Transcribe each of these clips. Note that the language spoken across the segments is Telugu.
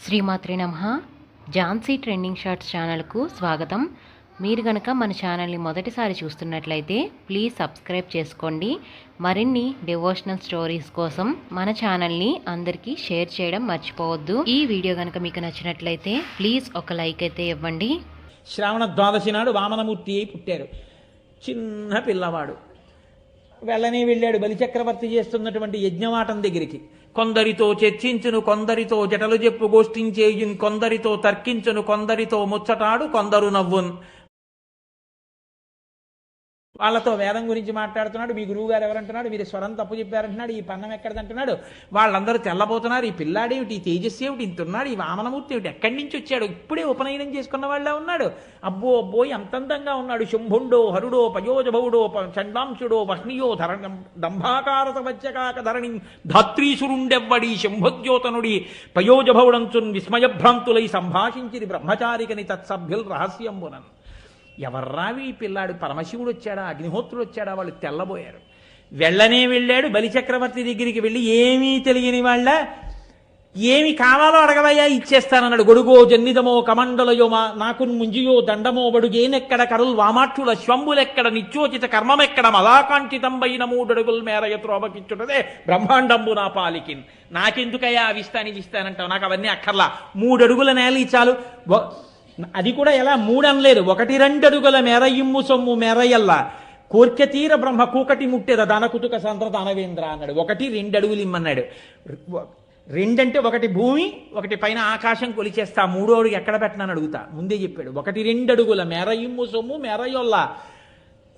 శ్రీమాత్రే నమః. ఝాన్సీ ట్రెండింగ్ షార్ట్స్ ఛానల్కు స్వాగతం. మీరు గనక మన ఛానల్ని మొదటిసారి చూస్తున్నట్లయితే ప్లీజ్ సబ్స్క్రైబ్ చేసుకోండి. మరిన్ని డివోషనల్ స్టోరీస్ కోసం మన ఛానల్ని అందరికీ షేర్ చేయడం మర్చిపోవద్దు. ఈ వీడియో కనుక మీకు నచ్చినట్లయితే ప్లీజ్ ఒక లైక్ అయితే ఇవ్వండి. శ్రావణ ద్వాదశి నాడు వామనమూర్తి అయి పుట్టారు. చిన్న పిల్లవాడు వెళ్ళాడు బలిచక్రవర్తి చేస్తున్నటువంటి యజ్ఞవాటం దగ్గరికి. కొందరితో చర్చించును, కొందరితో జటలు చెప్పు గోష్ఠించేయున్, కొందరితో తర్కించును, కొందరితో ముచ్చటాడు, కొందరు నవ్వున్. వాళ్ళతో వేదం గురించి మాట్లాడుతున్నాడు. మీ గురువు గారు ఎవరంటున్నాడు, మీరు స్వరం తప్పు చెప్పారంటున్నాడు, ఈ పన్నం ఎక్కడదంటున్నాడు. వాళ్ళందరూ తెల్లబోతున్నారు. ఈ పిల్లాడేమిటి, ఈ తేజస్సు ఏమిటి, ఇంతున్నాడు, ఈ వామనమూర్తి ఏమిటి, ఎక్కడి నుంచి వచ్చాడు, ఇప్పుడే ఉపనయనం చేసుకున్న వాళ్ళే ఉన్నాడు, అబ్బో అబ్బోయి అంతంతంగా ఉన్నాడు, శుంభుండో హరుడో పయోజభవుడో చండాంశుడో వహ్నియో దంభాకారత వచ్చకాక ధరణి ధాత్రీసురుండెవ్వడి శంభోద్యోతనుడి పయోజభవుడంచున్ విస్మయభ్రాంతులై సంభాషించిరి బ్రహ్మచారికని తత్సభ్యుల్ రహస్యంబునన్. ఎవర్రావి ఈ పిల్లాడు, పరమశివుడు వచ్చాడా, అగ్నిహోత్రుడు వచ్చాడా? వాళ్ళు తెల్లబోయారు. వెళ్ళాడు బలిచక్రవర్తి దగ్గరికి వెళ్ళి, ఏమీ తెలియని వాళ్ళ ఏమి కావాలో అడగవయ్యా ఇచ్చేస్తానన్నాడు. గొడుగో జన్నిదమో కమండలయో నాకు ముంజియో దండమో బడుగేనెక్కడ కరుల్ వామాక్షుల శ్వంబులెక్కడ నిత్యోచిత కర్మమెక్కడ మలాకాంక్షితంబైన 3 అడుగుల మేర ఎత్రోబకిచ్చుటదే బ్రహ్మాండంబు నా పాలికిన్. నాకెందుకయ్యా అవిస్తానంటావు, నాకు అవన్నీ అక్కర్లా, 3 అడుగుల నేల చాలు. అది కూడా ఎలా 3 అనలేదు, 1-2 అడుగుల మేర ఇమ్ము సొమ్ము మేరయల్లా కోర్కెతీర బ్రహ్మ కూకటి ముట్టేద దానకుతుక సంతత అనవేంద్ర అన్నాడు. 1-2 అడుగులు ఇమ్మన్నాడు. 2 అంటే 1 భూమి, 1 పైన ఆకాశం కొలిచేస్తా, 3వ అడుగు ఎక్కడ పెట్టనని అడుగుతా. ముందే చెప్పాడు. 1-2 అడుగుల మేర ఇమ్ము సొమ్ము మేరయొల్లా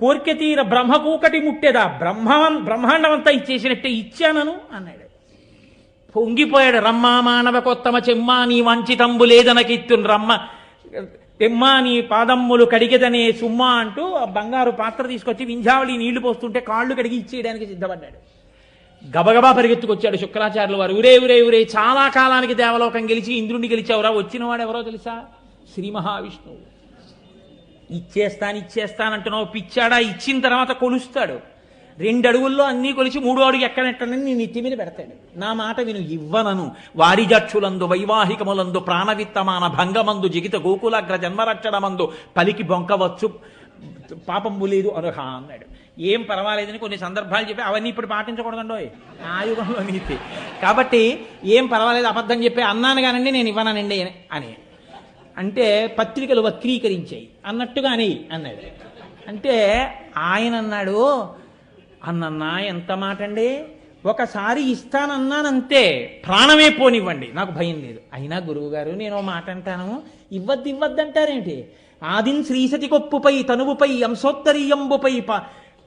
కోర్కెతీర బ్రహ్మ కూకటి ముట్టేదా బ్రహ్మాండం అంతా ఇచ్చేసినట్టే ఇచ్చానను అన్నాడు. పొంగిపోయాడు. రమ్మా మానవ కొత్తమ చెమ్మా నీ వంచితంబు లేదనకిత్తున్ రమ్మ తెమ్మా నీ పాదమ్ములు కడిగెదనే సుమ్మా అంటూ ఆ బంగారు పాత్ర తీసుకొచ్చి వింజావళి నీళ్లు పోస్తుంటే కాళ్ళు కడిగి ఇచ్చేయడానికి సిద్ధపడ్డాడు. గబగబా పరిగెత్తుకొచ్చాడు శుక్రాచార్యుల వారు. ఊరే చాలా కాలానికి దేవలోకం గెలిచి ఇంద్రుడిని గెలిచావురా, వచ్చినవాడు ఎవరో తెలుసా? శ్రీ మహావిష్ణువు. ఇచ్చేస్తానంటున్నావు పిచ్చాడా? ఇచ్చిన తర్వాత కొలుస్తాడు. 2 అడుగుల్లో అన్నీ కొలిచి 3వ అడుగు ఎక్కడెట్టనని నీ నెత్తి మీద పెడతాడు. నా మాట విను, ఇవ్వనను వారిజక్షులందు వైవాహికములందు ప్రాణవిత్తమాన భంగమందు జిగిత గోకులాగ్ర జన్మరక్షణమందు పలికి బొంకవచ్చు పాపంబు లేదు అనుహ అన్నాడు. ఏం పర్వాలేదని కొన్ని సందర్భాలు చెప్పి అవన్నీ ఇప్పుడు పాటించకూడదండోయ్ ఆ యుగంలో నీతి. కాబట్టి ఏం పర్వాలేదు, అబద్ధం చెప్పి అన్నాను కానండి నేను ఇవ్వనండి అని అంటే పత్రికలు వక్రీకరించాయి అన్నట్టుగా అని అన్నాడు. అంటే ఆయన అన్నాడు, అన్నన్నా ఎంత మాట అండి, ఒకసారి ఇస్తానన్నానంతే, ప్రాణమే పోనివ్వండి, నాకు భయం లేదు. అయినా గురువుగారు నేను మాట అంటాను, ఇవ్వద్దంటారేంటి? ఆదిన్ శ్రీసతి కొప్పుపై తనువుపై అంశోత్తరీయంబుపై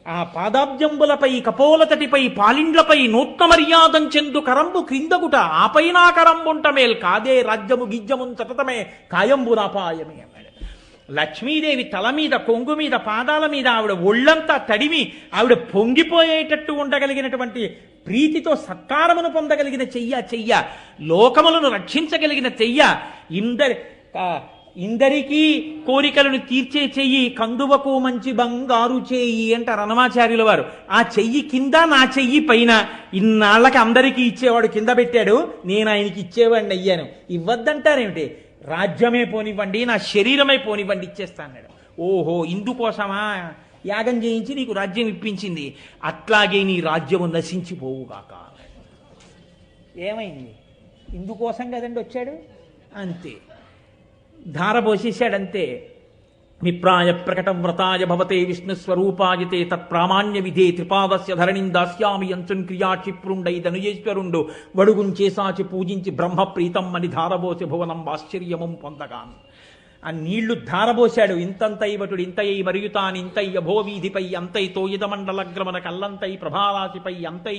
ఆ పాదాబ్జంబులపై కపోలతటిపై పాలిండ్లపై నూత్న మర్యాదం చెందు కరంబు క్రిందగుట ఆపైనా కరంబుంటమేల్ కాదే రాజ్యము గిజ్జమున్ సతతమే కాయంబు నాపాయమే అన్నాడు. లక్ష్మీదేవి తల మీద, కొంగు మీద, పాదాల మీద ఆవిడ ఒళ్ళంతా తడిమి ఆవిడ పొంగిపోయేటట్టు ఉండగలిగినటువంటి ప్రీతితో సత్కారమును పొందగలిగిన చెయ్య లోకములను రక్షించగలిగిన ఇందరికీ కోరికలను తీర్చే చెయ్యి, కందువకు మంచి బంగారు చెయ్యి అంటారు హనుమాచార్యుల వారు. ఆ చెయ్యి కింద, నా చెయ్యి పైన, ఇన్నాళ్ళకి అందరికీ ఇచ్చేవాడు కింద పెట్టాడు, నేను ఆయనకి ఇచ్చేవాడిని అయ్యాను. ఇవ్వద్దంటారేమిటి? రాజ్యమే పోనివ్వండి, నా శరీరమే పోనివ్వండి, ఇచ్చేస్తా అన్నాడు. ఓహో, ఇందుకోసమా యాగం చేయించి నీకు రాజ్యం ఇప్పించింది, అట్లాగే నీ రాజ్యము నశించిపోవుగాక. ఏమైంది? ఇందుకోసం కదండి వచ్చాడు, అంతే ధారపోసేశాడంతే. విప్రాయ ప్రకటం వ్రతాయ భవతే విష్ణుస్వరూపాయతే తత్ప్రామాణ్య విధే త్రిపాదస్య ధరణిం దాస్యామి అంచున్ క్రియాక్షిప్రుండై ధనుజేశ్వరుండు వడుగున్ చేసాచి పూజించి బ్రహ్మప్రీతం అని ధారబోసి భువనం ఆశ్చర్యమం పొందగాను. ఆ నీళ్లు ధారబోశాడు. ఇంతంతై వటుడు ఇంతయ్యి మరియుతాన్ ఇంతయ్య భోవీధిపై అంతై తోయిదమండలగ్రమన కల్లంతై ప్రభారాశిపై అంతై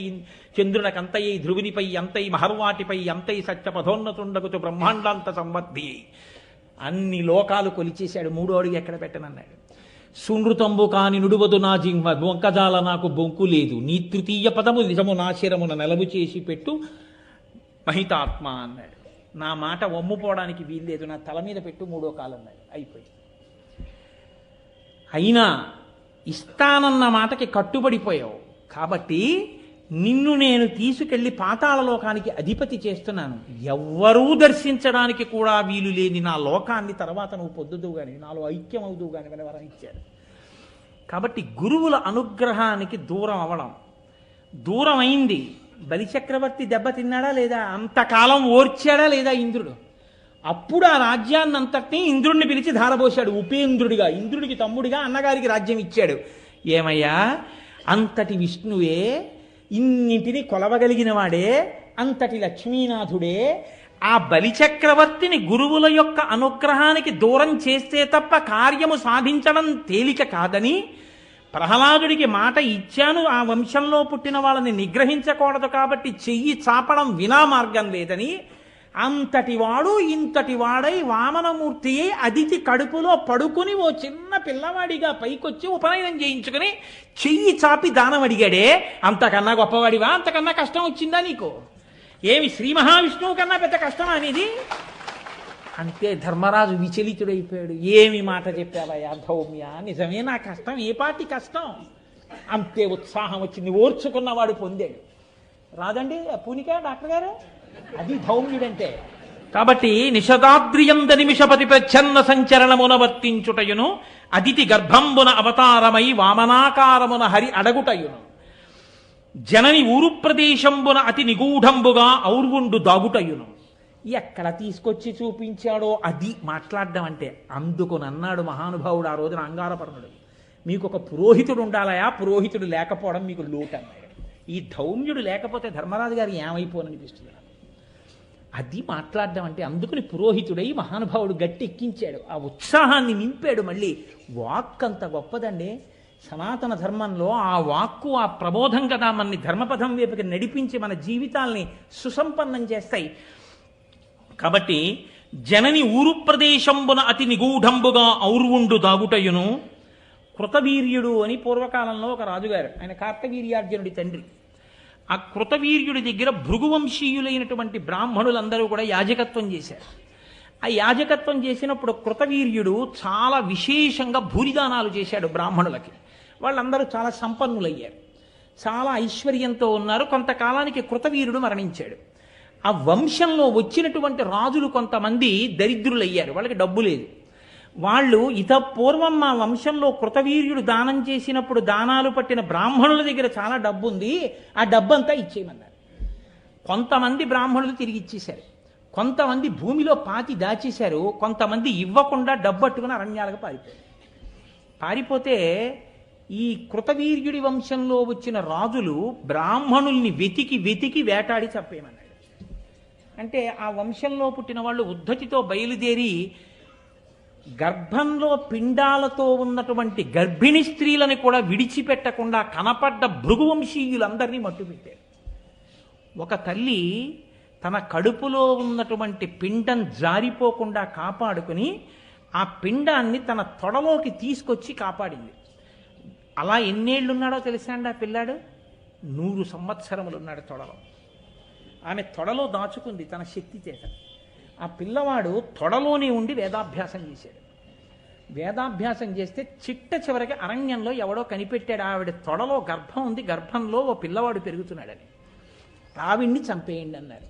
చంద్రునకంతయ్యి ధ్రువునిపై అంతై మహర్వాటిపై అంతై సత్యపథోన్నతుండగుతు బ్రహ్మాండాంత సంవర్ధి. అన్ని లోకాలు కొలిచేశాడు. 3వ అడుగు ఎక్కడ పెట్టనన్నాడు. సునృతంబు కాని నుడువదు నా జింహ బొంకజాల నాకు బొంకు లేదు, నీ తృతీయ పదము నిజము నా శిరమున నెలవు చేసి పెట్టు మహితాత్మ అన్నాడు. నా మాట వమ్ముపోవడానికి వీల్లేదు, నా తల మీద పెట్టు 3వ కాలు అన్నాడు. అయిపోయి అయినా ఇస్తానన్న మాటకి కట్టుబడిపోయావు కాబట్టి నిన్ను నేను తీసుకెళ్లి పాతాళలోకానికి అధిపతి చేస్తున్నాను, ఎవ్వరూ దర్శించడానికి కూడా వీలు లేని నా లోకాన్ని తర్వాత నువ్వు పొద్దుదు కానీ నాలో ఐక్యం అవుదు కానీ అని వరం ఇచ్చాడు. కాబట్టి గురువుల అనుగ్రహానికి దూరం అవడం, దూరం అయింది. బలిచక్రవర్తి దెబ్బతిన్నాడా లేదా? అంతకాలం ఓర్చాడా లేదా ఇంద్రుడు? అప్పుడు ఆ రాజ్యాన్ని అంతటినీ ఇంద్రుడిని పిలిచి ధారపోశాడు ఉపేంద్రుడిగా, ఇంద్రుడికి తమ్ముడిగా అన్నగారికి రాజ్యం ఇచ్చాడు. ఏమయ్యా, అంతటి విష్ణువే, ఇన్నింటిని కొలవగలిగిన వాడే, అంతటి లక్ష్మీనాథుడే ఆ బలిచక్రవర్తిని గురువుల యొక్క అనుగ్రహానికి దూరం చేస్తే తప్ప కార్యము సాధించడం తేలిక కాదని ప్రహ్లాదుడికి మాట ఇచ్చాను, ఆ వంశంలో పుట్టిన వాళ్ళని నిగ్రహించకూడదు కాబట్టి చెయ్యి చాపడం వినా మార్గం లేదని అంతటి వాడు ఇంతటి వాడై వామనమూర్తి అదితి కడుపులో పడుకుని ఓ చిన్న పిల్లవాడిగా పైకొచ్చి ఉపనయనం చేయించుకుని చెయ్యి చాపి దానం అడిగాడే, అంతకన్నా గొప్పవాడివా? అంతకన్నా కష్టం వచ్చిందా నీకు? ఏమి శ్రీ మహావిష్ణువు కన్నా పెద్ద కష్టమా అనేది? అంతే ధర్మరాజు విచలితుడైపోయాడు. ఏమి మాట చెప్పావయ్యా ధౌమ్య, నిజమే నా కష్టం, ఏ పాటి కష్టం? అంతే ఉత్సాహం వచ్చింది, ఓర్చుకున్నవాడు పొందాడు. రాదండి పూనిక డాక్టర్ గారు, అది ధౌమ్యుడంటే. కాబట్టి నిషదాద్రియంద నిమిషపతి ప్రచ్ఛన్న సంచరణమున వర్తించుటయును, అదితి గర్భంబున అవతారమై వామనాకారమున హరి అడగుటయును, జనని ఊరు ప్రదేశంబున అతి నిగూఢంబుగా ఔర్వుండు దాగుటయును. ఎక్కడ తీసుకొచ్చి చూపించాడో అది మాట్లాడడం అంటే. అందుకునన్నాడు మహానుభావుడు ఆ రోజున అంగారపర్ణుడు, మీకు ఒక పురోహితుడు ఉండాలయా, పురోహితుడు లేకపోవడం మీకు లోటు అన్నాడు. ఈ ధౌమ్యుడు లేకపోతే ధర్మరాజు గారు ఏమైపోననిపిస్తుంది. అది మాట్లాడడం అంటే. అందుకుని పురోహితుడై మహానుభావుడు గట్టి ఎక్కించాడు, ఆ ఉత్సాహాన్ని నింపాడు. మళ్ళీ వాక్ అంత గొప్పదండి సనాతన ధర్మంలో. ఆ వాక్కు, ఆ ప్రబోధం కదా మనని ధర్మపథం వైపుకి నడిపించి మన జీవితాల్ని సుసంపన్నం చేస్తాయి. కాబట్టి జనని ఊరు ప్రదేశంబున అతి నిగూఢంబుగా ఔర్వుండు దాగుటయును. కృతవీర్యుడు అని పూర్వకాలంలో ఒక రాజుగారు, ఆయన కార్తవీర్యార్జునుడి తండ్రి. ఆ కృతవీర్యుడి దగ్గర భృగువంశీయులైనటువంటి బ్రాహ్మణులందరూ కూడా యాజకత్వం చేశారు. ఆ యాజకత్వం చేసినప్పుడు కృతవీర్యుడు చాలా విశేషంగా భూరిదానాలు చేశాడు బ్రాహ్మణులకి. వాళ్ళందరూ చాలా సంపన్నులయ్యారు, చాలా ఐశ్వర్యంతో ఉన్నారు. కొంతకాలానికి కృతవీర్యుడు మరణించాడు. ఆ వంశంలో వచ్చినటువంటి రాజులు కొంతమంది దరిద్రులయ్యారు, వాళ్ళకి డబ్బు లేదు. వాళ్ళు పూర్వం మా వంశంలో కృతవీర్యుడు దానం చేసినప్పుడు దానాలు పట్టిన బ్రాహ్మణుల దగ్గర చాలా డబ్బు ఉంది, ఆ డబ్బంతా ఇచ్చేయమన్నారు. కొంతమంది బ్రాహ్మణులు తిరిగి ఇచ్చేశారు, కొంతమంది భూమిలో పాతి దాచేశారు, కొంతమంది ఇవ్వకుండా డబ్బట్టుకుని అరణ్యాలకు పారిపోతే ఈ కృతవీర్యుడి వంశంలో వచ్చిన రాజులు బ్రాహ్మణుల్ని వెతికి వెతికి వేటాడి చంపేయమన్నాడు. అంటే ఆ వంశంలో పుట్టిన వాళ్ళు ఉద్ధతితో బయలుదేరి గర్భంలో పిండాలతో ఉన్నటువంటి గర్భిణీ స్త్రీలను కూడా విడిచిపెట్టకుండా కనపడ్డ భృగువంశీయులందరినీ మట్టుపెట్టారు. ఒక తల్లి తన కడుపులో ఉన్నటువంటి పిండం జారిపోకుండా కాపాడుకుని ఆ పిండాన్ని తన తొడలోకి తీసుకొచ్చి కాపాడింది. అలా ఎన్నేళ్లున్నాడో తెలుసా అండి ఆ పిల్లాడు? 100 సంవత్సరములు ఉన్నాడు తొడలో. ఆమె తొడలో దాచుకుంది తన శక్తి చేత. ఆ పిల్లవాడు తొడలోనే ఉండి వేదాభ్యాసం చేశాడు. వేదాభ్యాసం చేస్తే చివరికి అరణ్యంలో ఎవడో కనిపెట్టాడు, ఆవిడ తొడలో గర్భం ఉంది, గర్భంలో ఓ పిల్లవాడు పెరుగుతున్నాడని. ఆవిడ్ని చంపేయండి అన్నారు.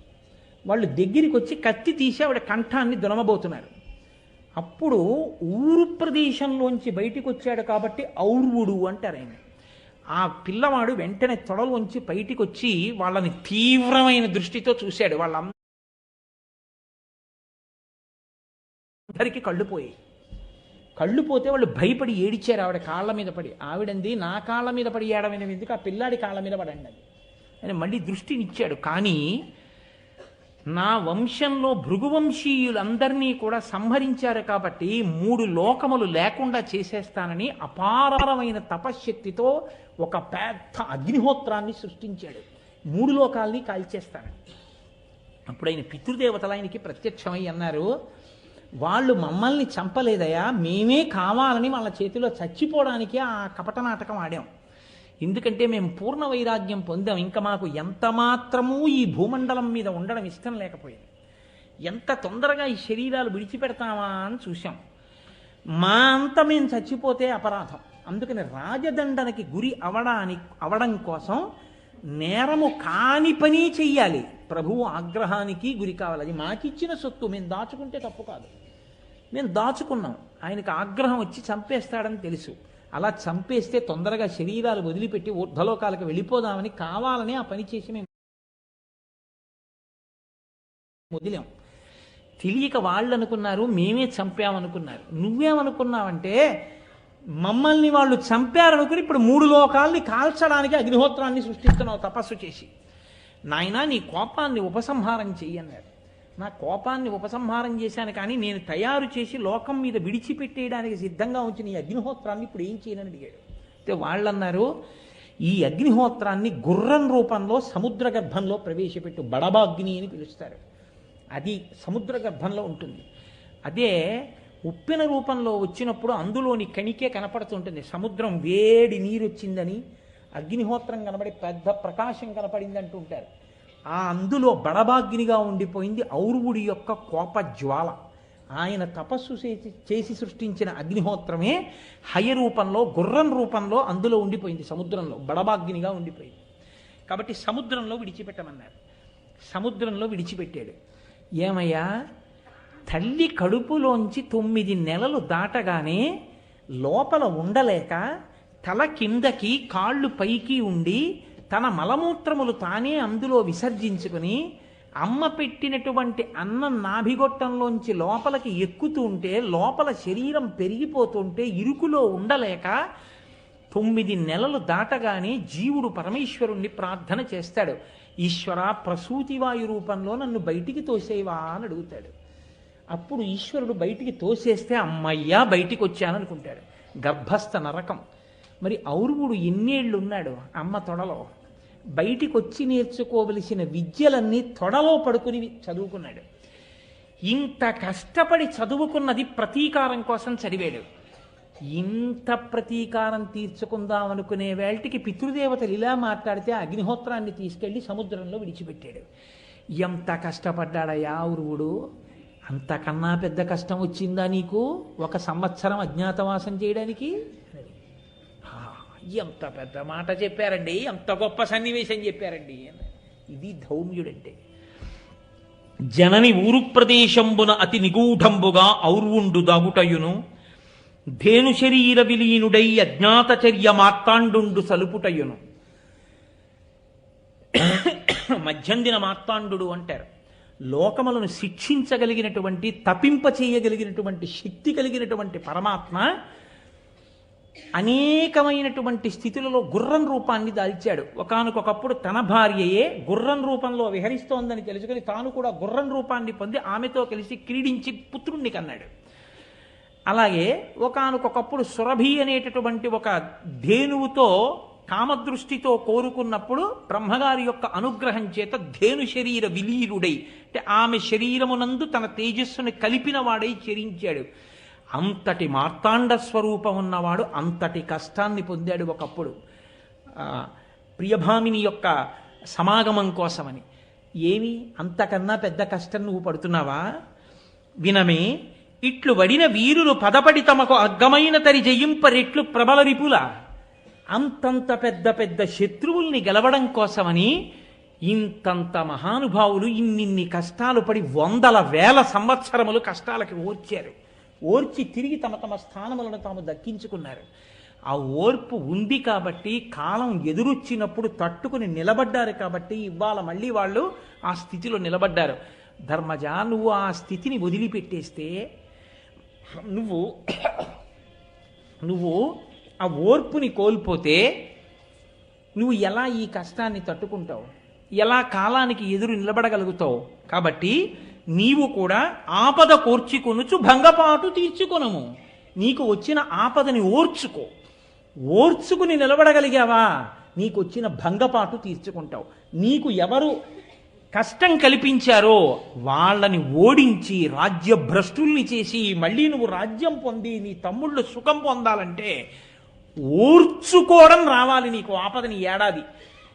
వాళ్ళు దగ్గరికి వచ్చి కత్తి తీసి ఆవిడ కంఠాన్ని దునమబోతున్నారు. అప్పుడు ఊరు ప్రదేశంలోంచి బయటికి వచ్చాడు కాబట్టి ఔర్వుడు అంటారు ఆయన. ఆ పిల్లవాడు వెంటనే తొడలోంచి బయటికి వచ్చి వాళ్ళని తీవ్రమైన దృష్టితో చూశాడు. వాళ్ళందరికీ కళ్ళు పోతే వాళ్ళు భయపడి ఏడిచారు ఆవిడ కాళ్ళ మీద పడి. ఆవిడంది, నా కాళ్ళ మీద పడి ఏడమైన ఎందుకు, ఆ పిల్లాడి కాళ్ళ మీద పడండి అది అని మళ్ళీ దృష్టినిచ్చాడు. కానీ నా వంశంలో భృగువంశీయులందరినీ కూడా సంహరించారు కాబట్టి 3 లోకములు లేకుండా చేసేస్తానని అపారమైన తపశ్శక్తితో ఒక పెద్ద అగ్నిహోత్రాన్ని సృష్టించాడు. 3 లోకాల్ని కాల్చేస్తానని. అప్పుడు ఆయన పితృదేవతలు ఆయనకి ప్రత్యక్షమై అన్నారు, వాళ్ళు మమ్మల్ని చంపలేదయా, మేమే కావాలని వాళ్ళ చేతిలో చచ్చిపోవడానికి ఆ కపట నాటకం ఆడాం. ఎందుకంటే మేము పూర్ణ వైరాగ్యం పొందాం, ఇంకా మాకు ఎంత మాత్రమూ ఈ భూమండలం మీద ఉండడం ఇష్టం లేకపోయింది. ఎంత తొందరగా ఈ శరీరాలు విడిచిపెడతామా అని చూసాం. మా అంత మేము చచ్చిపోతే అపరాధం. అందుకని రాజదండనకి గురి అవడం కోసం నేరము కాని పని చెయ్యాలి. ప్రభువు ఆగ్రహానికి గురి కావాలి. అది మాకిచ్చిన సొత్తు, మేము దాచుకుంటే తప్పు కాదు. మేము దాచుకున్నాం, ఆయనకు ఆగ్రహం వచ్చి చంపేస్తాడని తెలుసు. అలా చంపేస్తే తొందరగా శరీరాలు వదిలిపెట్టి ఊర్ధ్వలోకాలకు వెళ్ళిపోదామని కావాలని ఆ పని చేసి మేము వదిలాం. తెలియక వాళ్ళు అనుకున్నారు మేమే చంపామనుకున్నారు. నువ్వేమనుకున్నావంటే మమ్మల్ని వాళ్ళు చంపారనుకుని ఇప్పుడు 3 లోకాల్ని కాల్చడానికి అగ్నిహోత్రాన్ని సృష్టిస్తున్నావు తపస్సు చేసి. నాయనా, నీ కోపాన్ని ఉపసంహారం చెయ్యన్నారు. నా కోపాన్ని ఉపసంహారం చేశాను, కానీ నేను తయారు చేసి లోకం మీద విడిచిపెట్టేయడానికి సిద్ధంగా ఉంచిన ఈ అగ్నిహోత్రాన్ని ఇప్పుడు ఏం చేయనని అడిగాడు. అయితే వాళ్ళన్నారు, ఈ అగ్నిహోత్రాన్ని గుర్రం రూపంలో సముద్ర గర్భంలో ప్రవేశపెట్టు, బడబాగ్ని అని పిలుస్తారు. అది సముద్ర గర్భంలో ఉంటుంది. అదే ఉప్పెన రూపంలో వచ్చినప్పుడు అందులోని కణికే కనపడుతుంటుంది. సముద్రం వేడి నీరు వచ్చిందని, అగ్నిహోత్రం కనబడి పెద్ద ప్రకాశం కనపడింది అంటూ ఉంటారు. ఆ అందులో బడబాగ్నిగా ఉండిపోయింది ఔరువుడి యొక్క కోప జ్వాల. ఆయన తపస్సు చేసి సృష్టించిన అగ్నిహోత్రమే హయ రూపంలో, గుర్రం రూపంలో అందులో ఉండిపోయింది, సముద్రంలో బడబాగ్నిగా ఉండిపోయింది. కాబట్టి సముద్రంలో విడిచిపెట్టమన్నారు. సముద్రంలో విడిచిపెట్టాడు. ఏమయ్యా, తల్లి కడుపులోంచి 9 నెలలు దాటగానే లోపల ఉండలేక తల కిందకి కాళ్ళు పైకి ఉండి తన మలమూత్రములు తానే అందులో విసర్జించుకుని అమ్మ పెట్టినటువంటి అన్నం నాభిగొట్టంలోంచి లోపలికి ఎక్కుతూ ఉంటే లోపల శరీరం పెరిగిపోతుంటే ఇరుకులో ఉండలేక 9 నెలలు దాటగానే జీవుడు పరమేశ్వరుణ్ణి ప్రార్థన చేస్తాడు. ఈశ్వర, ప్రసూతివాయు రూపంలో నన్ను బయటికి తోసేవా అని అడుగుతాడు. అప్పుడు ఈశ్వరుడు బయటికి తోసేస్తే అమ్మయ్యా బయటికి వచ్చాననుకుంటాడు. గర్భస్థ నరకం. మరి ఔరువుడు ఎన్నేళ్ళు ఉన్నాడు అమ్మ తొడలో? బయటికి వచ్చి నేర్చుకోవలసిన విద్యలన్నీ తొడలో పడుకుని చదువుకున్నాడు. ఇంత కష్టపడి చదువుకున్నది ప్రతీకారం కోసం చదివాడు. ఇంత ప్రతీకారం తీర్చుకుందాం అనుకునే వేళటికి పితృదేవతలు ఇలా మాట్లాడితే అగ్నిహోత్రాన్ని తీసుకెళ్లి సముద్రంలో విడిచిపెట్టాడు. ఎంత కష్టపడ్డాడయ్యా ఔరువుడు! అంతకన్నా పెద్ద కష్టం వచ్చిందా నీకు 1 సంవత్సరం అజ్ఞాతవాసం చేయడానికి? ఎంత పెద్ద మాట చెప్పారండి, ఎంత గొప్ప సన్నివేశం చెప్పారండి. ఇది ధౌమ్యుడంటే. జనని ఊరు ప్రదేశంబున అతి నిగూఢంబుగా ఔర్వుండు దాగుటయును, ధేను శరీర విలీనుడై అజ్ఞాతచర్య మార్తాండు సలుపుటయును. మధ్యందిన మార్తాండు అంటారు. లోకములను శిక్షించగలిగినటువంటి, తపింప చేయగలిగినటువంటి శక్తి కలిగినటువంటి పరమాత్మ అనేకమైనటువంటి స్థితులలో గుర్రం రూపాన్ని దాల్చాడు. ఒకానొకప్పుడు తన భార్యయే గుర్రం రూపంలో విహరిస్తోందని తెలుసుకుని తాను కూడా గుర్రం రూపాన్ని పొంది ఆమెతో కలిసి క్రీడించి పుత్రుణ్ణి కన్నాడు. అలాగే ఒకానొకప్పుడు సురభి అనేటటువంటి ఒక ధేనువుతో కామదృష్టితో కోరుకున్నప్పుడు బ్రహ్మగారి యొక్క అనుగ్రహం చేత ధేను శరీర విలీనుడై, అంటే ఆమె శరీరమునందు తన తేజస్సును కలిపిన వాడై చరించాడు. అంతటి మార్తాండ స్వరూపం ఉన్నవాడు అంతటి కష్టాన్ని పొందాడు ఒకప్పుడు ప్రియభామిని యొక్క సమాగమం కోసమని. ఏమి అంతకన్నా పెద్ద కష్టం నువ్వు పడుతున్నావా? వినమే, ఇట్లు వడిన వీరులు పదపడి తమకు అగ్గమైన తరి జయింపరెట్లు ప్రబల రిపుల. అంతంత పెద్ద పెద్ద శత్రువుల్ని గెలవడం కోసమని ఇంతంత మహానుభావులు ఇన్నిన్ని కష్టాలు పడి 100,000 సంవత్సరములు కష్టాలకి ఓర్చారు. ఓర్చి తిరిగి తమ తమ స్థానములను తాము దక్కించుకున్నారు. ఆ ఓర్పు ఉంది కాబట్టి, కాలం ఎదురొచ్చినప్పుడు తట్టుకుని నిలబడ్డారు కాబట్టి ఇవాళ మళ్ళీ వాళ్ళు ఆ స్థితిలో నిలబడ్డారు. ధర్మజ, నువ్వు ఆ స్థితిని వదిలిపెట్టేస్తే, నువ్వు ఆ ఓర్పుని కోల్పోతే నువ్వు ఎలా ఈ కష్టాన్ని తట్టుకుంటావు? ఎలా కాలానికి ఎదురు నిలబడగలుగుతావు? కాబట్టి నీవు కూడా ఆపద కోర్చుకొనుచు భంగపాటు తీర్చుకొనము. నీకు వచ్చిన ఆపదని ఓర్చుకుని నిలబడగలిగావా నీకు వచ్చిన భంగపాటు తీర్చుకుంటావు. నీకు ఎవరు కష్టం కల్పించారో వాళ్ళని ఓడించి రాజ్యభ్రష్టుల్ని చేసి మళ్ళీ నువ్వు రాజ్యం పొంది నీ తమ్ముళ్ళు సుఖం పొందాలంటే ఓర్చుకోవడం రావాలి నీకు. ఆపదని ఏడాది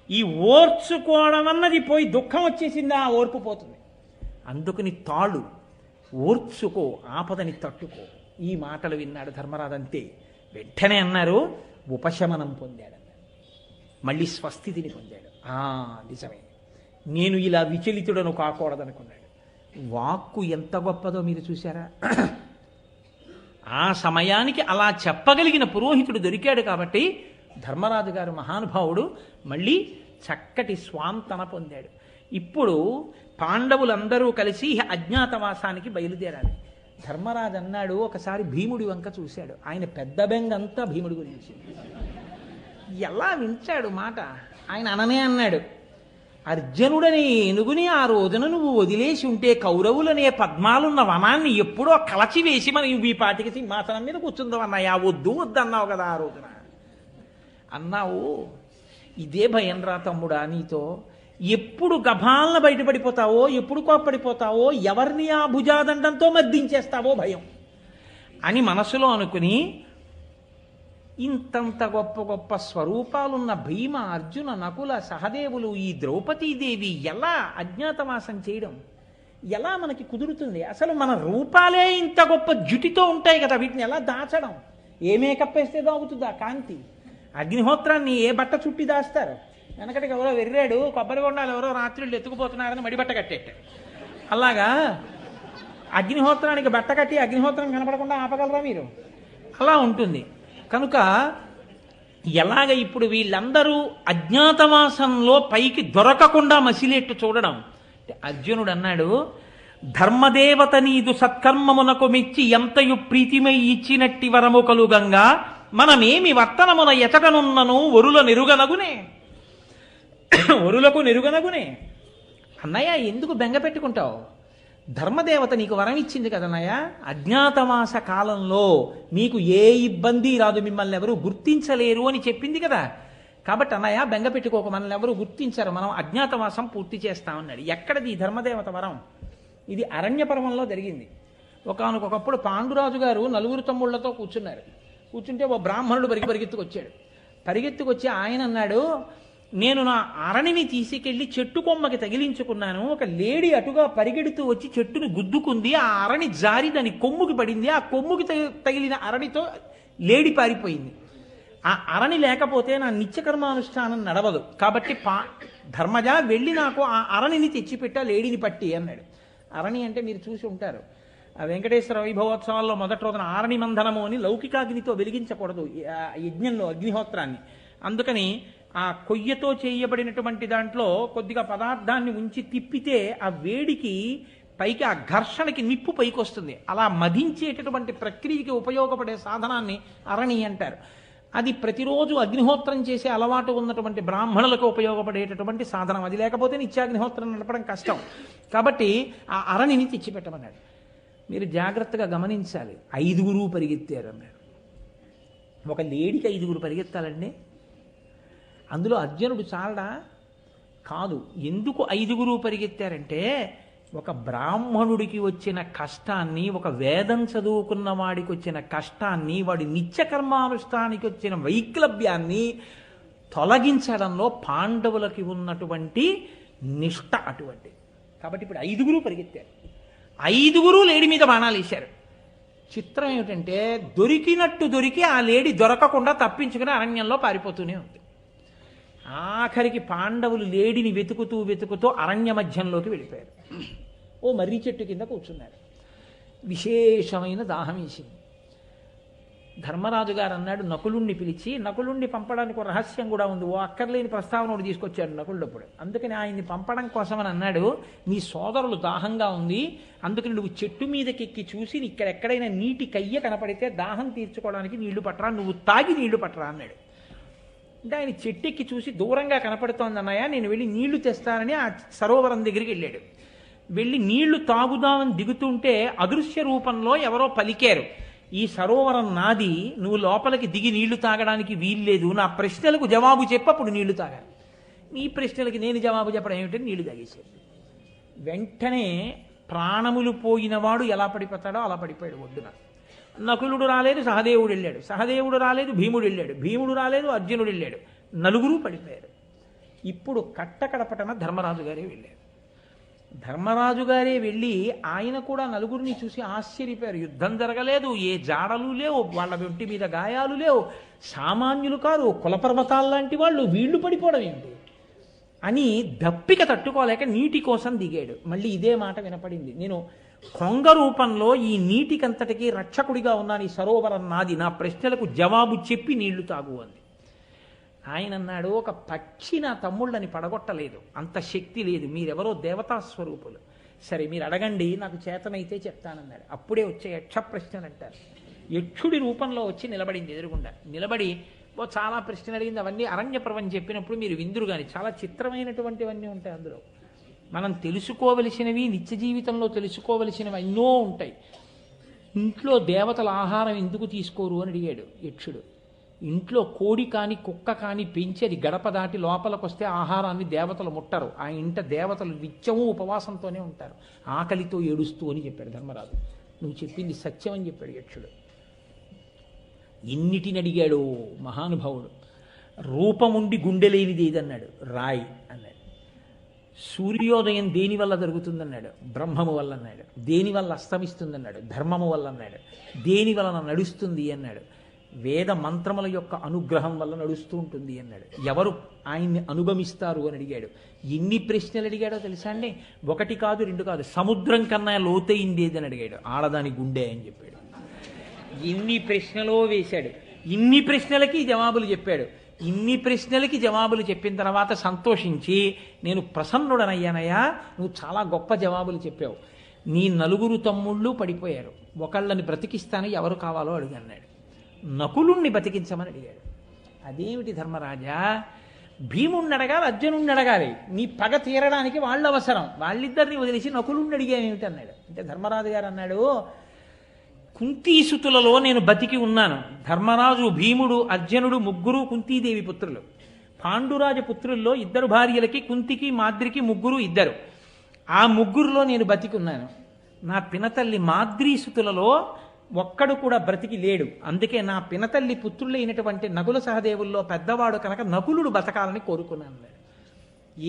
ఈ ఓర్చుకోవడం అన్నది పోయి దుఃఖం వచ్చేసిందా ఆ ఓర్పు పోతుంది. అందుకని తాళు, ఓర్చుకో, ఆపదని తట్టుకో. ఈ మాటలు విన్నాడు ధర్మరాజు. అంతే, వెంటనే అన్నారు ఉపశమనం పొందాడు. మళ్ళీ స్వస్థితిని పొందాడు. నిజమే, నేను ఇలా విచలితుడను కాకూడదనుకున్నాడు. వాక్కు ఎంత గొప్పదో మీరు చూశారా? ఆ సమయానికి అలా చెప్పగలిగిన పురోహితుడు దొరికాడు కాబట్టి ధర్మరాజు గారు మహానుభావుడు మళ్ళీ చక్కటి స్వాంతన పొందాడు. ఇప్పుడు పాండవులందరూ కలిసి అజ్ఞాతవాసానికి బయలుదేరాలి. ధర్మరాజు అన్నాడు, ఒకసారి భీముడి వంక చూశాడు. ఆయన పెద్ద బెంగంతా భీముడి గురించి. ఎలా వింటాడు మాట? ఆయన అననే అన్నాడు, అర్జునుడని ఏనుగుని ఆ రోజున నువ్వు వదిలేసి ఉంటే కౌరవులనే పద్మాలున్న వనాన్ని ఎప్పుడో కలచివేసి మనం ఈ పాటికి సింహాసనం మీద కూర్చుందాం అన్నయ్యా. వద్దు వద్దు అన్నావు కదా ఆ రోజున. అన్నావు, ఇదే భయం రా తమ్ముడా నీతో. ఎప్పుడు గభాలను బయటపడిపోతావో, ఎప్పుడు కోప్పడిపోతావో, ఎవరిని ఆ భుజాదండంతో మద్దించేస్తావో భయం అని మనసులో అనుకుని, ఇంతంత గొప్ప గొప్ప స్వరూపాలున్న భీమ, అర్జున, నకుల, సహదేవులు, ఈ ద్రౌపదీదేవి ఎలా అజ్ఞాతవాసం చేయడం ఎలా మనకి కుదురుతుంది? అసలు మన రూపాలే ఇంత గొప్ప జుటితో ఉంటాయి కదా, వీటిని ఎలా దాచడం? ఏ మేకప్ వేస్తే దాగుతుందా కాంతి? అగ్నిహోత్రాన్ని ఏ బట్ట చుట్టి దాస్తారు? వెనకటికి ఎవరో వెర్రాడు, కొబ్బరి బొండాలు ఎవరో రాత్రులు ఎత్తుకుపోతున్నారని మడిబట్ట కట్టేట. అలాగా అగ్నిహోత్రానికి బట్ట కట్టి అగ్నిహోత్రం కనపడకుండా ఆపగలరా మీరు? అలా ఉంటుంది. కనుక ఎలాగ ఇప్పుడు వీళ్ళందరూ అజ్ఞాతవాసంలో పైకి దొరకకుండా మసిలేట్టు చూడడం. అర్జునుడు అన్నాడు, ధర్మదేవత నీదు సత్కర్మమునకు మెచ్చి ఎంతయు ప్రీతిమై ఇచ్చినట్టి వరము కలుగంగా మనమేమి వర్తనమున ఎచటనున్నను వరుల నిరుగనగునే వరులకు నిరుగనగునే. అన్నయ్య ఎందుకు బెంగ పెట్టుకుంటావు? ధర్మదేవత నీకు వరం ఇచ్చింది కదన్నయ్య. అజ్ఞాతవాస కాలంలో మీకు ఏ ఇబ్బంది రాదు, మిమ్మల్ని ఎవరు గుర్తించలేరు అని చెప్పింది కదా. కాబట్టి అన్నయ్య బెంగ పెట్టుకోక, మనల్ని ఎవరు గుర్తించరు, మనం అజ్ఞాతవాసం పూర్తి చేస్తామన్నాడు. ఎక్కడది ఈ ధర్మదేవత వరం? ఇది అరణ్య పర్వంలో జరిగింది. ఒకానొకప్పుడు పాండురాజు గారు నలుగురు తమ్ముళ్లతో కూర్చుంటే ఓ బ్రాహ్మణుడు పరిగెత్తుకొచ్చి ఆయన అన్నాడు, నేను నా అరణిని తీసుకెళ్లి చెట్టు కొమ్మకి తగిలించుకున్నాను. ఒక లేడీ అటుగా పరిగెడుతూ వచ్చి చెట్టును గుద్దుకుంది. ఆ అరణి జారి దాని కొమ్ముకి పడింది. ఆ కొమ్ముకి తగిలిన అరణితో లేడీ పారిపోయింది. ఆ అరణి లేకపోతే నా నిత్యకర్మానుష్ఠానం నడవదు. కాబట్టి ధర్మజ వెళ్ళి నాకు ఆ అరణిని తెచ్చిపెట్టా, లేడీని పట్టి అన్నాడు. అరణి అంటే మీరు చూసి ఉంటారు, ఆ వెంకటేశ్వర వైభవోత్సవాల్లో మొదటి రోజున ఆరణి మంధనము అని లౌకికాగ్నితో వెలిగించకూడదు యజ్ఞంలో అగ్నిహోత్రాన్ని. అందుకని ఆ కొయ్యతో చేయబడినటువంటి దాంట్లో కొద్దిగా పదార్థాన్ని ఉంచి తిప్పితే ఆ వేడికి పైకి, ఆ ఘర్షణకి నిప్పు పైకి వస్తుంది. అలా మధించేటటువంటి ప్రక్రియకి ఉపయోగపడే సాధనాన్ని అరణి అంటారు. అది ప్రతిరోజు అగ్నిహోత్రం చేసే అలవాటు ఉన్నటువంటి బ్రాహ్మణులకు ఉపయోగపడేటటువంటి సాధనం. అది లేకపోతే నిత్యాగ్నిహోత్రం నడపడం కష్టం. కాబట్టి ఆ అరణిని తెచ్చిపెట్టమన్నాడు. మీరు జాగ్రత్తగా గమనించాలి. 5 పరిగెత్తారు అన్నాడు. ఒక లేడీకి 5 పరిగెత్తాలండి? అందులో అర్జునుడు చాలడా? కాదు. ఎందుకు 5 పరిగెత్తారంటే, ఒక బ్రాహ్మణుడికి వచ్చిన కష్టాన్ని, ఒక వేదం చదువుకున్న వాడికి వచ్చిన కష్టాన్ని, వాడి నిత్యకర్మానుష్ఠానికి వచ్చిన వైక్లభ్యాన్ని తొలగించడంలో పాండవులకి ఉన్నటువంటి నిష్ఠ అటువంటి. కాబట్టి ఇప్పుడు 5 పరిగెత్తారు. 5 లేడీ మీద బాణాలు వేశారు. చిత్రం ఏమిటంటే, దొరికి ఆ లేడీ దొరకకుండా తప్పించుకుని అరణ్యంలో పారిపోతూనే ఉంది. ఆఖరికి పాండవులు లేడీని వెతుకుతూ అరణ్య మధ్యంలోకి వెళ్ళిపోయారు. ఓ మర్రి చెట్టు కింద కూర్చున్నారు. విశేషమైన దాహం వేసింది. ధర్మరాజు గారు అన్నాడు, నకులుణ్ణి పిలిచి, నకులుణ్ణి పంపడానికి ఒక రహస్యం కూడా ఉంది. ఓ అక్కర్లేని ప్రస్తావన ఒకటి తీసుకొచ్చాడు నకులుడప్పుడు. అందుకని ఆయన్ని పంపడం కోసమని అన్నాడు, నీ సోదరులు దాహంగా ఉంది, అందుకని నువ్వు చెట్టు మీదకెక్కి చూసి ఇక్కడెక్కడైనా నీటి కయ్య కనపడితే దాహం తీర్చుకోవడానికి నీళ్లు పట్టరా, నువ్వు తాగి నీళ్లు పట్టరా అన్నాడు. అంటే ఆయన చెట్టెక్కి చూసి దూరంగా కనపడుతోంది అన్నయ్య, నేను వెళ్ళి నీళ్లు తెస్తానని ఆ సరోవరం దగ్గరికి వెళ్ళాడు. వెళ్ళి నీళ్లు తాగుదామని దిగుతుంటే అదృశ్య రూపంలో ఎవరో పలికారు, ఈ సరోవరం నాది, నువ్వు లోపలికి దిగి నీళ్లు తాగడానికి వీల్లేదు, నా ప్రశ్నలకు జవాబు చెప్పి అప్పుడు నీళ్లు తాగాలి. నీ ప్రశ్నలకి నేను జవాబు చెప్పడం ఏమిటని నీళ్లు తాగేశాడు. వెంటనే ప్రాణములు పోయినవాడు ఎలా పడిపోతాడో అలా పడిపోయాడు ఒడ్డున. నకులుడు రాలేదు, సహదేవుడు వెళ్ళాడు. సహదేవుడు రాలేదు, భీముడు వెళ్ళాడు. భీముడు రాలేదు, అర్జునుడు వెళ్ళాడు. 4 పడిపోయారు. ఇప్పుడు కట్టకడపటన ధర్మరాజు గారే వెళ్ళారు. ధర్మరాజు గారే వెళ్ళి ఆయన కూడా నలుగురిని చూసి ఆశ్చర్యపోయారు. యుద్ధం జరగలేదు, ఏ జాడలు లేవు, వాళ్ళ ఒంటి మీద గాయాలు లేవు, సామాన్యులు కాదు, కులపర్వతాలు లాంటి వాళ్ళు, వీళ్ళు పడిపోవడం ఏంటి అని దప్పిక తట్టుకోలేక నీటి కోసం దిగాడు. మళ్ళీ ఇదే మాట వినపడింది, నేను కొంగ రూపంలో ఈ నీటికంతటికి రక్షకుడిగా ఉన్నాను, ఈ సరోవరం నాది, నా ప్రశ్నలకు జవాబు చెప్పి నీళ్లు తాగు అంది. ఆయన అన్నాడు, ఒక పక్షి నా తమ్ముళ్ళని పడగొట్టలేదు, అంత శక్తి లేదు, మీరెవరో దేవతా స్వరూపులు, సరే మీరు అడగండి, నాకు చేతనైతే చెప్తానన్నాడు. అప్పుడే వచ్చే యక్ష ప్రశ్నలు అంటారు. యక్షుడి రూపంలో వచ్చి నిలబడింది ఎదురుగుండా. నిలబడి చాలా ప్రశ్నలు అడిగింది. అవన్నీ అరణ్యపర్వం చెప్పినప్పుడు మీరు విందురు కానీ చాలా చిత్రమైనటువంటివన్నీ ఉంటాయి అందులో. మనం తెలుసుకోవలసినవి, నిత్య జీవితంలో తెలుసుకోవలసినవి ఎన్నో ఉంటాయి. ఇంట్లో దేవతల ఆహారం ఎందుకు తీసుకోరు అని అడిగాడు యక్షుడు. ఇంట్లో కోడి కాని కుక్క కాని పెంచి అది గడప దాటి లోపలికి వస్తే ఆహారాన్ని దేవతలు ముట్టరు. ఆ ఇంట దేవతలు నిత్యము ఉపవాసంతోనే ఉంటారు, ఆకలితో ఏడుస్తూ అని చెప్పాడు ధర్మరాజు. నువ్వు చెప్పింది సత్యం అని చెప్పాడు యక్షుడు. ఎన్నిటిని అడిగాడు మహానుభావుడు. రూపముండి గుండెలేనిది ఏదన్నాడు, రాయి అన్నాడు. సూర్యోదయం దేని వల్ల జరుగుతుందన్నాడు, బ్రహ్మము వల్ల అన్నాడు. దేని వల్ల అస్తమిస్తుందన్నాడు, ధర్మము వల్ల అన్నాడు. దేని వలన నడుస్తుంది అన్నాడు, వేద మంత్రముల యొక్క అనుగ్రహం వల్ల నడుస్తూ ఉంటుంది అన్నాడు. ఎవరు ఆయన్ని అనుగమిస్తారు అని అడిగాడు. ఎన్ని ప్రశ్నలు అడిగాడో తెలుసా అండి? ఒకటి కాదు, రెండు కాదు, సముద్రం కన్నా లోతైంది ఏదని అడిగాడు. ఆడదాని గుండె అని చెప్పాడు. ఎన్ని ప్రశ్నలో వేశాడు. ఇన్ని ప్రశ్నలకి జవాబులు చెప్పాడు. ఇన్ని ప్రశ్నలకి జవాబులు చెప్పిన తర్వాత సంతోషించి, నేను ప్రసన్నుడనయ్యానయ్యా, నువ్వు చాలా గొప్ప జవాబులు చెప్పావు, నీ నలుగురు తమ్ముళ్ళు పడిపోయారు, ఒకళ్ళని బ్రతికిస్తాను, ఎవరు కావాలో అడిగన్నాడు. నకులుణ్ణి బతికించమని అడిగాడు. అదేమిటి ధర్మరాజా, భీముణ్ణి అడగాలి, అర్జునుణ్ణి అడగాలి, నీ పగ తీరడానికి వాళ్ళు అవసరం, వాళ్ళిద్దరిని వదిలేసి నకులుణ్ణి అడిగానేమిటి అన్నాడు. అంటే ధర్మరాజు గారు అన్నాడు, కుంతీసుతులలో నేను బతికి ఉన్నాను. ధర్మరాజు, భీముడు, అర్జునుడు ముగ్గురు కుంతీదేవి పుత్రులు. పాండురాజు పుత్రుల్లో ఇద్దరు భార్యలకి, కుంతికి మాద్రికి ముగ్గురు ఇద్దరు. ఆ ముగ్గురులో నేను బతికి ఉన్నాను. నా పినతల్లి మాద్రీసుతులలో ఒక్కడు కూడా బ్రతికి లేడు. అందుకే నా పినతల్లి పుత్రులైనటువంటి నకుల సహదేవుల్లో పెద్దవాడు కనుక నకులుడు బతకాలని కోరుకున్నాను.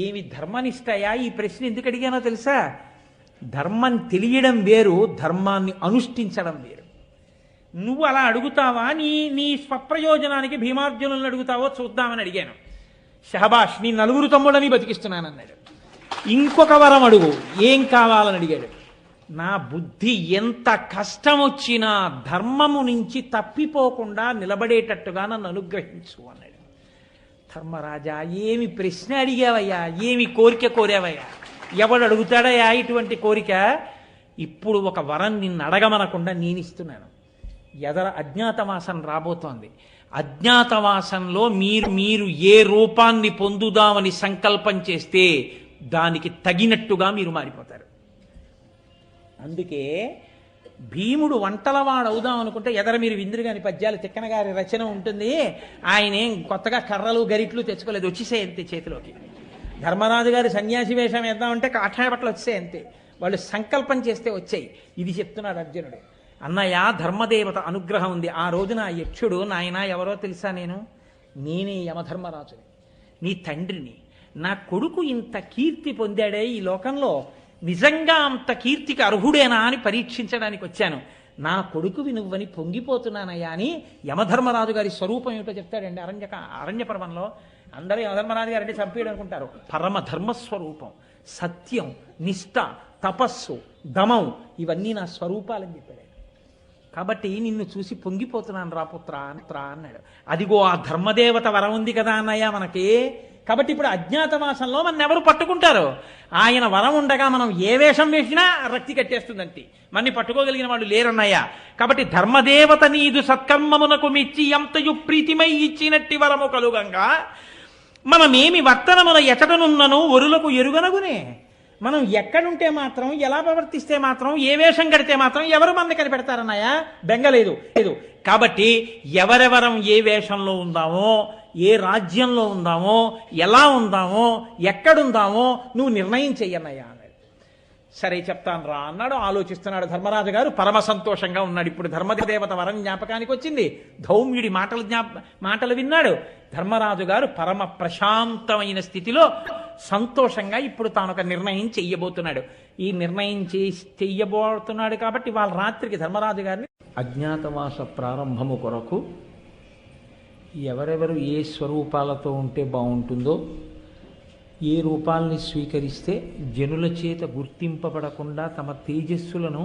ఏమి ధర్మనిష్టయా? ఈ ప్రశ్న ఎందుకు అడిగానో తెలుసా? ధర్మం తెలియడం వేరు, ధర్మాన్ని అనుష్ఠించడం వేరు. నువ్వు అలా అడుగుతావా, నీ స్వప్రయోజనానికి భీమార్జునులను అడుగుతావో చూద్దామని అడిగాను. షహబాష్, నీ నలుగురు తమ్ముళ్ళని బతికిస్తున్నానన్నాడు. ఇంకొక వరం అడుగు, ఏం కావాలని అడిగాడు. నా బుద్ధి ఎంత కష్టం వచ్చినా ధర్మము నుంచి తప్పిపోకుండా నిలబడేటట్టుగా నన్ను అనుగ్రహించు అన్నాడు. ధర్మరాజా, ఏమి ప్రశ్న అడిగావయ్యా, ఏమి కోరిక కోరావయ్యా, ఎవడు అడుగుతాడయ్యా ఇటువంటి కోరిక? ఇప్పుడు ఒక వరం నిన్ను అడగమనకుండా నేను ఇస్తున్నాను. ఎదర అజ్ఞాతవాసం రాబోతోంది. అజ్ఞాతవాసంలో మీరు ఏ రూపాన్ని పొందుదామని సంకల్పం చేస్తే దానికి తగినట్టుగా మీరు మారిపోతారు. అందుకే భీముడు వంటలవాడు అవుదాం అనుకుంటే ఎదర మీరు విందురు గాని పద్యాలు తిక్కన గారి రచన ఉంటుంది. ఆయన ఏం కొత్తగా కర్రలు గరిట్లు తెచ్చుకోలేదు, వచ్చేసే అంతే చేతిలోకి. ధర్మరాజు గారి సన్యాసి వేషం వేద్దామంటే కాషాయ బట్టలు వచ్చాయి అంతే, వాళ్ళు సంకల్పం చేస్తే వచ్చాయి. ఇది చెప్తున్నాడు అర్జునుడు. అన్నయ్య, ధర్మదేవత అనుగ్రహం ఉంది. ఆ రోజున ఆ యక్షుడు, నాయన ఎవరో తెలుసా, నేనే యమధర్మరాజుని, నీ తండ్రిని. నా కొడుకు ఇంత కీర్తి పొందాడే ఈ లోకంలో, నిజంగా అంత కీర్తికి అర్హుడేనా అని పరీక్షించడానికి వచ్చాను. నా కొడుకువి నువ్వని పొంగిపోతున్నానయ్యా అని యమధర్మరాజు గారి స్వరూపం ఏమిటో చెప్తాడండి అరణ్య పర్వంలో. అందరూ యమధర్మరాజు గారు అంటే చంపేయడం అనుకుంటారు. పరమ ధర్మస్వరూపం, సత్యం, నిష్ఠ, తపస్సు, దమం, ఇవన్నీ నా స్వరూపాలని చెప్పాడు. కాబట్టి నిన్ను చూసి పొంగిపోతున్నాను రా పుత్రా అన్నాడు. అదిగో ఆ ధర్మదేవత వరం ఉంది కదా అన్నయ్య మనకి. కాబట్టి ఇప్పుడు అజ్ఞాతవాసంలో మన ఎవరు పట్టుకుంటారు? ఆయన వరం ఉండగా మనం ఏ వేషం వేసినా రక్తి కట్టేస్తుందంతే, మన్ని పట్టుకోగలిగిన వాళ్ళు లేరన్నయ్య. కాబట్టి ధర్మదేవత నీదు సత్కర్మమునకు మెచ్చి ఎంతయు ప్రీతిమై ఇచ్చినట్టి వరము కలుగంగా మనమేమి వర్తనమున ఎచటనున్నను ఒరులకు ఎరుగనగునే. మనం ఎక్కడుంటే మాత్రం, ఎలా ప్రవర్తిస్తే మాత్రం, ఏ వేషం కడితే మాత్రం ఎవరు మనని కనిపెడతారన్నాయా? బెంగలేదు. కాబట్టి ఎవరెవరం ఏ వేషంలో ఉందామో, ఏ రాజ్యంలో ఉందామో, ఎలా ఉందామో, ఎక్కడుందామో నువ్వు నిర్ణయం చెయ్యన్నయ్యా అన్నాడు. సరే చెప్తాను రా అన్నాడు. ఆలోచిస్తున్నాడు ధర్మరాజు గారు. పరమ సంతోషంగా ఉన్నాడు. ఇప్పుడు ధర్మదేవత వరం జ్ఞాపకానికి వచ్చింది. ధౌమ్యుడి మాటలు విన్నాడు. ధర్మరాజు గారు పరమ ప్రశాంతమైన స్థితిలో సంతోషంగా ఇప్పుడు తాను ఒక నిర్ణయం చెయ్యబోతున్నాడు. ఈ నిర్ణయం చెయ్యబోతున్నాడు కాబట్టి వాళ్ళ రాత్రికి ధర్మరాజు గారిని అజ్ఞాతవాస ప్రారంభము కొరకు ఎవరెవరు ఏ స్వరూపాలతో ఉంటే బాగుంటుందో, ఏ రూపాల్ని స్వీకరిస్తే జనుల చేత గుర్తింపబడకుండా తమ తేజస్సులను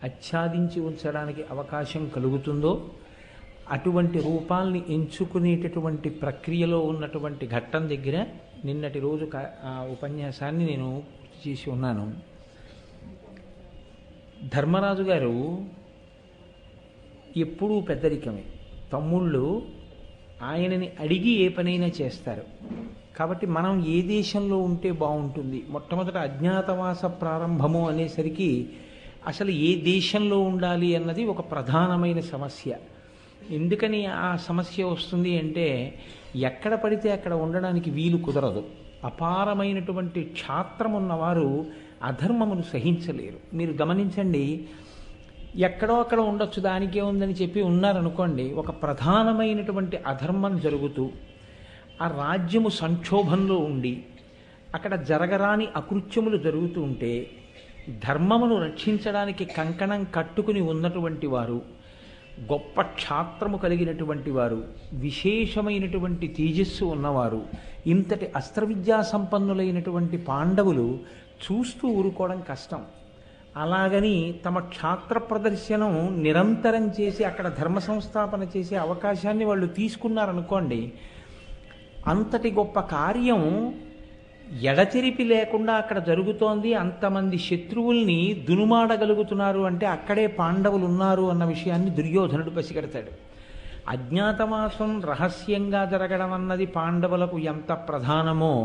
ఆచ్ఛాదించి ఉంచడానికి అవకాశం కలుగుతుందో అటువంటి రూపాల్ని ఎంచుకునేటటువంటి ప్రక్రియలో ఉన్నటువంటి ఘట్టం దగ్గర నిన్నటి రోజు ఉపన్యాసాన్ని నేను పూర్తి చేసి ఉన్నాను. ధర్మరాజు గారు ఎప్పుడూ పెద్దరికమే. తమ్ముళ్ళు ఆయనని అడిగి ఏ పనైనా చేస్తారు. కాబట్టి మనం ఏ దేశంలో ఉంటే బాగుంటుంది, మొట్టమొదట అజ్ఞాతవాస ప్రారంభము అనేసరికి అసలు ఏ దేశంలో ఉండాలి అన్నది ఒక ప్రధానమైన సమస్య. ఎందుకని ఆ సమస్య వస్తుంది అంటే ఎక్కడ పడితే అక్కడ ఉండడానికి వీలు కుదరదు. అపారమైనటువంటి క్షాత్రం ఉన్నవారు అధర్మమును సహించలేరు. మీరు గమనించండి, ఎక్కడో అక్కడ ఉండొచ్చు, దానికే ఉందని చెప్పి ఉన్నారనుకోండి, ఒక ప్రధానమైనటువంటి అధర్మం జరుగుతూ ఆ రాజ్యము సంక్షోభంలో ఉండి అక్కడ జరగరాని అకృత్యములు జరుగుతూ ఉంటే ధర్మమును రక్షించడానికి కంకణం కట్టుకుని ఉన్నటువంటి వారు, గొప్ప క్షాత్రము కలిగినటువంటి వారు, విశేషమైనటువంటి తేజస్సు ఉన్నవారు, ఇంతటి అస్త్రవిద్యా సంపన్నులైనటువంటి పాండవులు చూస్తూ ఊరుకోవడం కష్టం. అలాగని తమ క్షాత్ర ప్రదర్శనం నిరంతరం చేసి అక్కడ ధర్మ సంస్థాపన చేసే అవకాశాన్ని వాళ్ళు తీసుకున్నారనుకోండి, అంతటి గొప్ప కార్యం ఎడతెరిపి లేకుండా అక్కడ జరుగుతోంది, అంతమంది శత్రువుల్ని దునుమాడగలుగుతున్నారు అంటే అక్కడే పాండవులు ఉన్నారు అన్న విషయాన్ని దుర్యోధనుడు పసిగడతాడు. అజ్ఞాతవాసం రహస్యంగా జరగడం అన్నది పాండవులకు ఎంత ప్రధానమో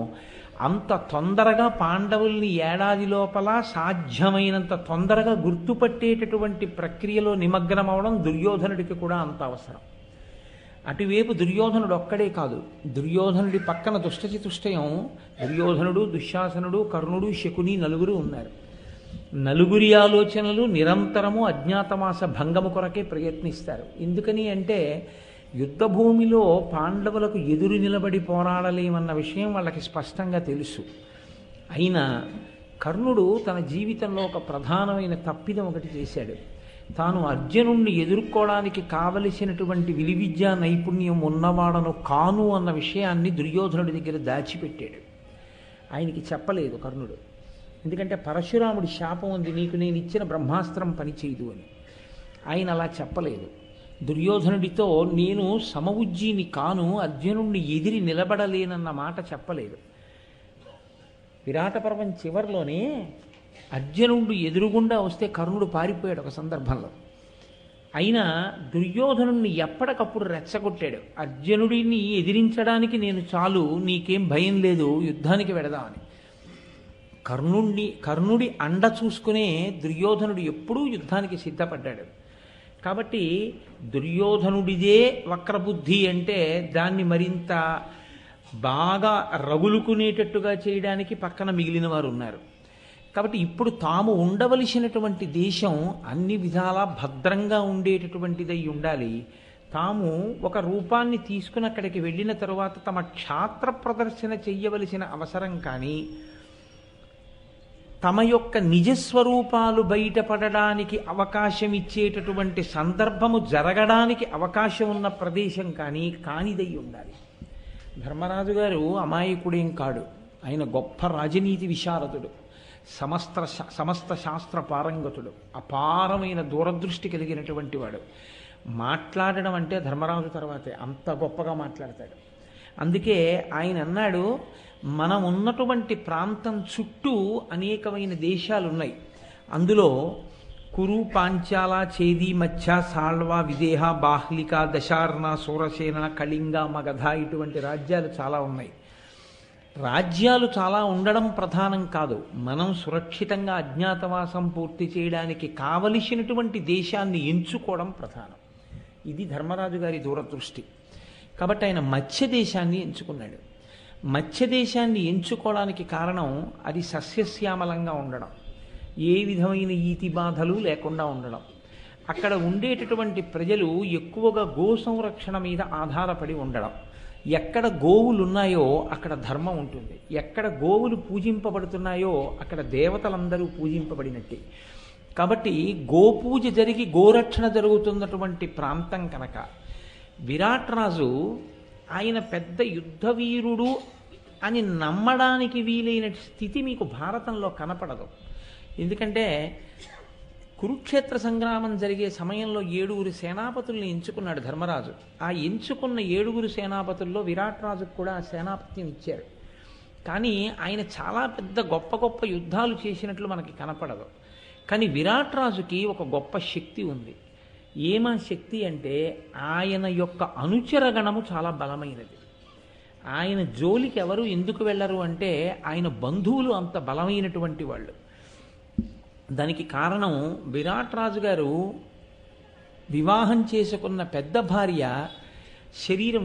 అంత తొందరగా పాండవుల్ని ఏడాది లోపల సాధ్యమైనంత తొందరగా గుర్తుపట్టేటటువంటి ప్రక్రియలో నిమగ్నం అవడం దుర్యోధనుడికి కూడా అంత అవసరం. అటువైపు దుర్యోధనుడు ఒక్కడే కాదు, దుర్యోధనుడి పక్కన దుష్టచతుష్టయం దుర్యోధనుడు, దుశ్శాసనుడు, కర్ణుడు, శకుని నలుగురు ఉన్నారు. నలుగురి ఆలోచనలు నిరంతరము అజ్ఞాతవాస భంగము కొరకే ప్రయత్నిస్తారు. ఎందుకని అంటే యుద్ధభూమిలో పాండవులకు ఎదురు నిలబడి పోరాడలేమన్న విషయం వాళ్ళకి స్పష్టంగా తెలుసు. అయినా కర్ణుడు తన జీవితంలో ఒక ప్రధానమైన తప్పిదం ఒకటి చేశాడు. తాను అర్జునుణ్ణి ఎదుర్కోవడానికి కావలసినటువంటి విలువిద్యా నైపుణ్యం ఉన్నవాడను కాను అన్న విషయాన్ని దుర్యోధనుడి దగ్గర దాచిపెట్టాడు. ఆయనకి చెప్పలేదు కర్ణుడు. ఎందుకంటే పరశురాముడి శాపం ఉంది, నీకు నేను ఇచ్చిన బ్రహ్మాస్త్రం పనిచేయదు అని. ఆయన అలా చెప్పలేదు. దుర్యోధనుడితో నేను సమవుజ్జీని కాను, అర్జునుణ్ణి ఎదిరి నిలబడలేనన్న మాట చెప్పలేదు. విరాట పర్వం చివరిలోనే అర్జునుడు ఎదురుగుండా వస్తే కర్ణుడు పారిపోయాడు ఒక సందర్భంలో. అయినా దుర్యోధనుణ్ణి ఎప్పటికప్పుడు రెచ్చగొట్టాడు. అర్జునుడిని ఎదిరించడానికి నేను చాలు, నీకేం భయం లేదు, యుద్ధానికి వెడదామని. కర్ణుడి అండ చూసుకునే దుర్యోధనుడు ఎప్పుడూ యుద్ధానికి సిద్ధపడ్డాడు. కాబట్టి దుర్యోధనుడిదే వక్రబుద్ధి అంటే దాన్ని మరింత బాగా రగులుకునేటట్టుగా చేయడానికి పక్కన మిగిలిన వారు ఉన్నారు. కాబట్టి ఇప్పుడు తాము ఉండవలసినటువంటి దేశం అన్ని విధాలా భద్రంగా ఉండేటటువంటిదై ఉండాలి. తాము ఒక రూపాన్ని తీసుకుని అక్కడికి వెళ్ళిన తరువాత తమ క్షాత్ర ప్రదర్శన చెయ్యవలసిన అవసరం కానీ, తమ యొక్క నిజస్వరూపాలు బయటపడడానికి అవకాశం ఇచ్చేటటువంటి సందర్భము జరగడానికి అవకాశం ఉన్న ప్రదేశం కానీ కానిదై ఉండాలి. ధర్మరాజు గారు అమాయకుడేం కాడు. ఆయన గొప్ప రాజనీతి విశారదుడు, సమస్త శాస్త్ర పారంగతుడు, అపారమైన దూరదృష్టి కలిగినటువంటి వాడు. మాట్లాడడం అంటే ధర్మరాజు తర్వాతే, అంత గొప్పగా మాట్లాడతాడు. అందుకే ఆయన అన్నాడు, మనం ఉన్నటువంటి ప్రాంతం చుట్టూ అనేకమైన దేశాలు ఉన్నాయి. అందులో కురు, పాంచాల, చేది, మత్స్య, సాళ్వ, విదేహ, బాహ్లిక, దశార్ణ, సూరసేన, కళింగ, మగధ ఇటువంటి రాజ్యాలు చాలా ఉన్నాయి. రాజ్యాలు చాలా ఉండడం ప్రధానం కాదు, మనం సురక్షితంగా అజ్ఞాతవాసం పూర్తి చేయడానికి కావలసినటువంటి దేశాన్ని ఎంచుకోవడం ప్రధానం. ఇది ధర్మరాజు గారి దూరదృష్టి. కాబట్టి ఆయన మత్స్య దేశాన్ని ఎంచుకున్నాడు. మత్స్య దేశాన్ని ఎంచుకోవడానికి కారణం అది సస్యశ్యామలంగా ఉండడం, ఏ విధమైన ఈతి బాధలు లేకుండా ఉండడం. అక్కడ ఉండేటటువంటి ప్రజలు ఎక్కువగా గో సంరక్షణ మీద ఆధారపడి ఉండడం. ఎక్కడ గోవులు ఉన్నాయో అక్కడ ధర్మం ఉంటుంది, ఎక్కడ గోవులు పూజింపబడుతున్నాయో అక్కడ దేవతలందరూ పూజింపబడినట్టే. కాబట్టి గోపూజ జరిగి గోరక్షణ జరుగుతున్నటువంటి ప్రాంతం కనుక విరాట్ రాజు ఆయన పెద్ద యుద్ధవీరుడు అని నమ్మడానికి వీలైన స్థితి మీకు భారతంలో కనపడదు. ఎందుకంటే కురుక్షేత్ర సంగ్రామం జరిగే సమయంలో 7 సేనాపతుల్ని ఎంచుకున్నాడు ధర్మరాజు. ఆ ఎంచుకున్న 7 సేనాపతుల్లో విరాట్ రాజుకు కూడా సేనాపత్యం ఇచ్చారు. కానీ ఆయన చాలా పెద్ద గొప్ప గొప్ప యుద్ధాలు చేసినట్లు మనకి కనపడదు. కానీ విరాట్ రాజుకి ఒక గొప్ప శక్తి ఉంది. ఏమా శక్తి అంటే ఆయన యొక్క అనుచరగణము చాలా బలమైనది. ఆయన జోలికి ఎవరు ఎందుకు వెళ్ళరు అంటే ఆయన బంధువులు అంత బలమైనటువంటి వాళ్ళు. దానికి కారణం విరాట్ రాజు గారు వివాహం చేసుకున్న పెద్ద భార్య శరీరం